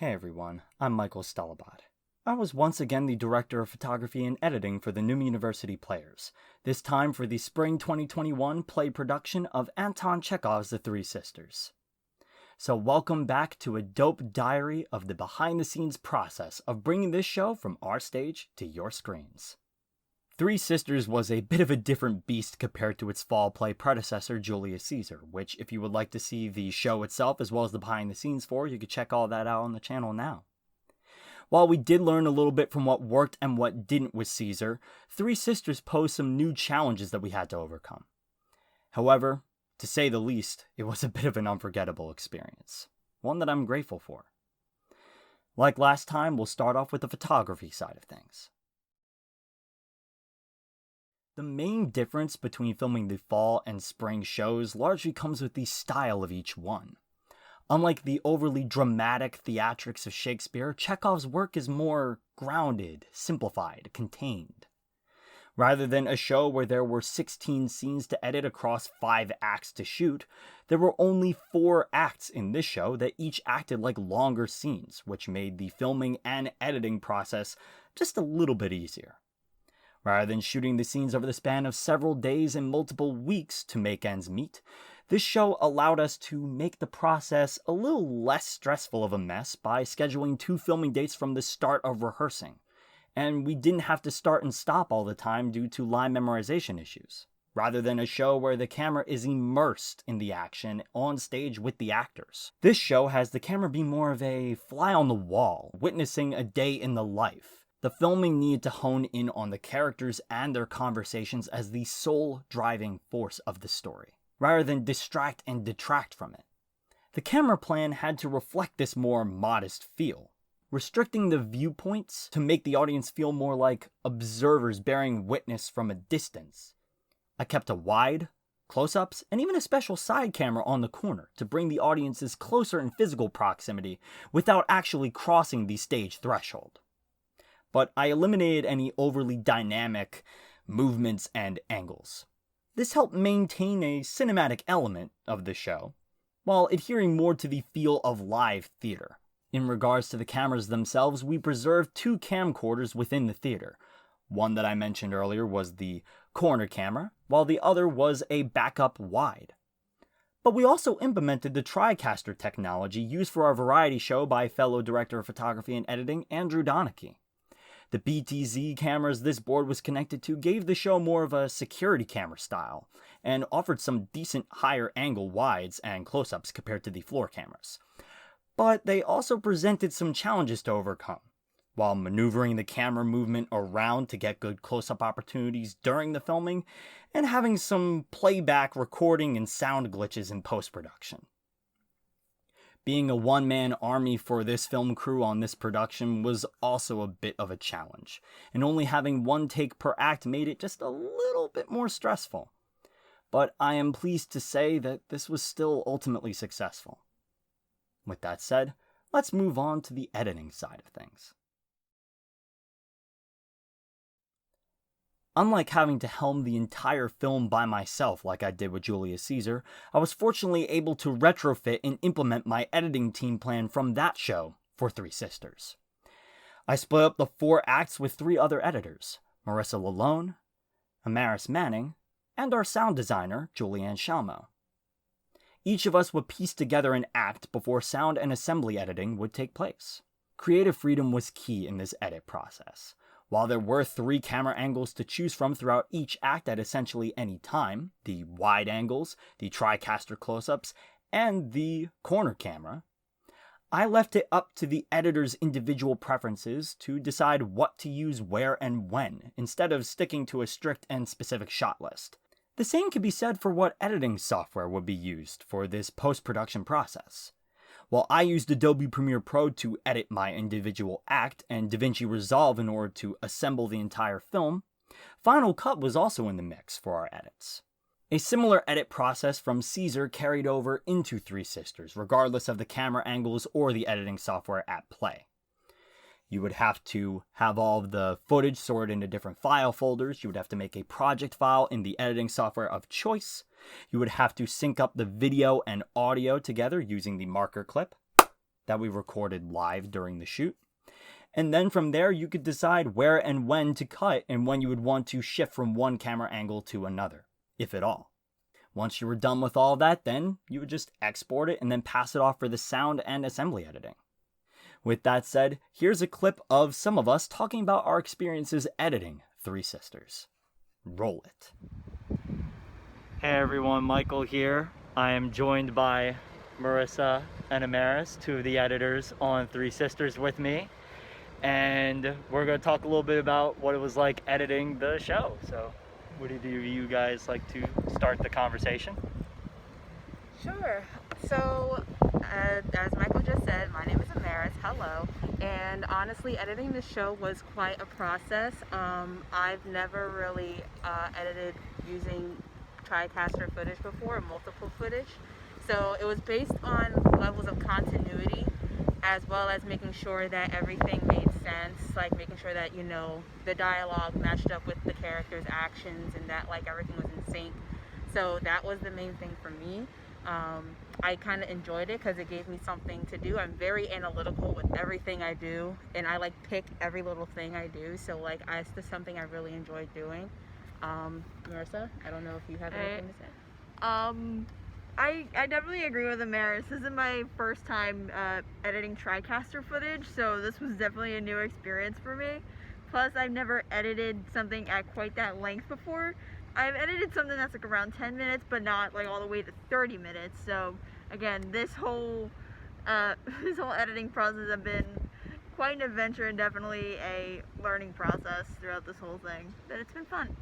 Hey everyone, I'm Michael Stellabotte. I was once again the director of photography and editing for the Neumann University Players, this time for the spring 2021 play production of Anton Chekhov's The Three Sisters. So welcome back to a dope diary of the behind-the-scenes process of bringing this show from our stage to your screens. Three Sisters was a bit of a different beast compared to its fall play predecessor, Julius Caesar, which if you would like to see the show itself as well as the behind the scenes for, you could check all that out on the channel now. While we did learn a little bit from what worked and what didn't with Caesar, Three Sisters posed some new challenges that we had to overcome. However, to say the least, it was a bit of an unforgettable experience, one that I'm grateful for. Like last time, we'll start off with the photography side of things. The main difference between filming the fall and spring shows largely comes with the style of each one. Unlike the overly dramatic theatrics of Shakespeare, Chekhov's work is more grounded, simplified, contained. Rather than a show where there were 16 scenes to edit across 5 acts to shoot, there were only 4 acts in this show that each acted like longer scenes, which made the filming and editing process just a little bit easier. Rather than shooting the scenes over the span of several days and multiple weeks to make ends meet, this show allowed us to make the process a little less stressful of a mess by scheduling 2 filming dates from the start of rehearsing, and we didn't have to start and stop all the time due to line memorization issues, rather than a show where the camera is immersed in the action on stage with the actors. This show has the camera be more of a fly on the wall, witnessing a day in the life. The filming needed to hone in on the characters and their conversations as the sole driving force of the story, rather than distract and detract from it. The camera plan had to reflect this more modest feel, restricting the viewpoints to make the audience feel more like observers bearing witness from a distance. I kept a wide, close-ups, and even a special side camera on the corner to bring the audiences closer in physical proximity without actually crossing the stage threshold. But I eliminated any overly dynamic movements and angles. This helped maintain a cinematic element of the show, while adhering more to the feel of live theater. In regards to the cameras themselves, we preserved 2 camcorders within the theater. One that I mentioned earlier was the corner camera, while the other was a backup wide. But we also implemented the TriCaster technology used for our variety show by fellow director of photography and editing, Andrew Donachie. The BTZ cameras this board was connected to gave the show more of a security camera style, and offered some decent higher angle wides and close-ups compared to the floor cameras. But they also presented some challenges to overcome, while maneuvering the camera movement around to get good close-up opportunities during the filming, and having some playback recording and sound glitches in post-production. Being a one-man army for this film crew on this production was also a bit of a challenge, and only having 1 take per act made it just a little bit more stressful. But I am pleased to say that this was still ultimately successful. With that said, let's move on to the editing side of things. Unlike having to helm the entire film by myself like I did with Julius Caesar, I was fortunately able to retrofit and implement my editing team plan from that show for Three Sisters. I split up the 4 acts with 3 other editors, Marissa Lalone, Amaris Manning, and our sound designer, Julianne Shalmo. Each of us would piece together an act before sound and assembly editing would take place. Creative freedom was key in this edit process. While there were 3 camera angles to choose from throughout each act at essentially any time, the wide angles, the TriCaster close-ups, and the corner camera, I left it up to the editor's individual preferences to decide what to use where and when, instead of sticking to a strict and specific shot list. The same could be said for what editing software would be used for this post-production process. While I used Adobe Premiere Pro to edit my individual act and DaVinci Resolve in order to assemble the entire film, Final Cut was also in the mix for our edits. A similar edit process from Caesar carried over into Three Sisters, regardless of the camera angles or the editing software at play. You would have to have all of the footage sorted into different file folders. You would have to make a project file in the editing software of choice. You would have to sync up the video and audio together using the marker clip. that we recorded live during the shoot. And then from there, you could decide where and when to cut and when you would want to shift from one camera angle to another, if at all. Once you were done with all that, then you would just export it and then pass it off for the sound and assembly editing. With that said, here's a clip of some of us talking about our experiences editing Three Sisters. Roll it. Hey everyone, Michael here. I am joined by Marissa and Amaris, two of the editors on Three Sisters with me. And we're going to talk a little bit about what it was like editing the show. So, would you guys like to start the conversation? Sure. So, as Michael just said, my name is Amaris. Hello. And honestly, editing the show was quite a process. I've never really edited using TriCaster footage before, or multiple footage. So it was based on levels of continuity, as well as making sure that everything made sense, like making sure that, you know, the dialogue matched up with the characters' actions and that like everything was in sync. So that was the main thing for me. I kind of enjoyed it because it gave me something to do. I'm very analytical with everything I do, and I like pick every little thing I do. So like it's just something I really enjoy doing. Marissa, I don't know if you have anything to say. I definitely agree with Amaris. This is my first time editing TriCaster footage, so this was definitely a new experience for me. Plus, I've never edited something at quite that length before. I've edited something that's like around 10 minutes, but not like all the way to 30 minutes. So again, this whole editing process has been quite an adventure and definitely a learning process throughout this whole thing. But it's been fun.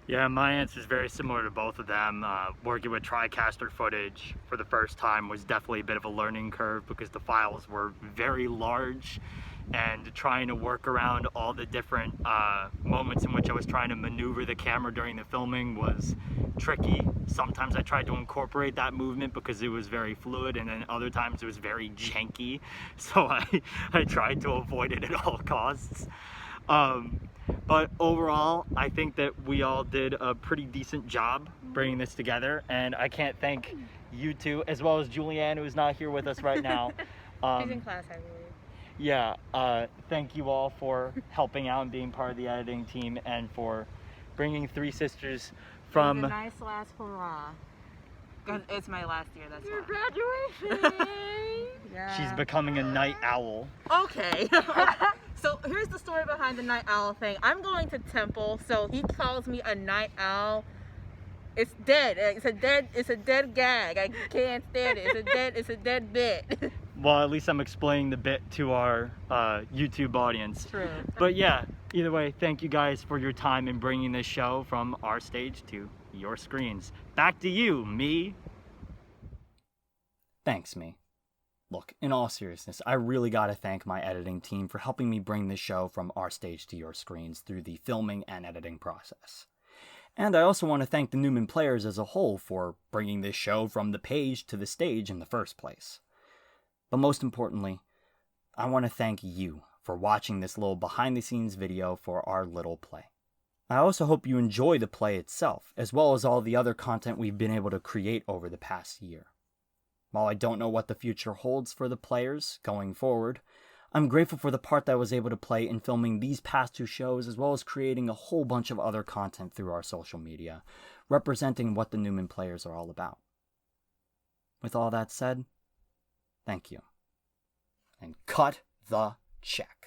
Yeah, my answer is very similar to both of them. Working with TriCaster footage for the first time was definitely a bit of a learning curve because the files were very large, and trying to work around all the different moments in which I was trying to maneuver the camera during the filming was tricky. Sometimes I tried to incorporate that movement because it was very fluid, and then other times it was very janky, so I tried to avoid it at all costs. But overall, I think that we all did a pretty decent job bringing this together, and I can't thank you two, as well as Julianne, who's not here with us right now. She's in class, I believe. Yeah, thank you all for helping out and being part of the editing team, and for bringing Three Sisters from... It was a nice last hurrah. It's my last year, that's Your why. graduation! Yeah. She's becoming a night owl. Okay. So here's the story behind the night owl thing. I'm going to Temple, so he calls me a night owl. It's dead. It's a dead gag. I can't stand it. It's a dead bit. Well, at least I'm explaining the bit to our YouTube audience. True. But yeah, either way, thank you guys for your time in bringing this show from our stage to your screens. Back to you, me. Thanks, me. Look, in all seriousness, I really gotta thank my editing team for helping me bring this show from our stage to your screens through the filming and editing process. And I also want to thank the Neumann players as a whole for bringing this show from the page to the stage in the first place. But most importantly, I want to thank you for watching this little behind-the-scenes video for our little play. I also hope you enjoy the play itself, as well as all the other content we've been able to create over the past year. While I don't know what the future holds for the players going forward, I'm grateful for the part that I was able to play in filming these past two shows, as well as creating a whole bunch of other content through our social media, representing what the Neumann players are all about. With all that said, thank you. And cut the check.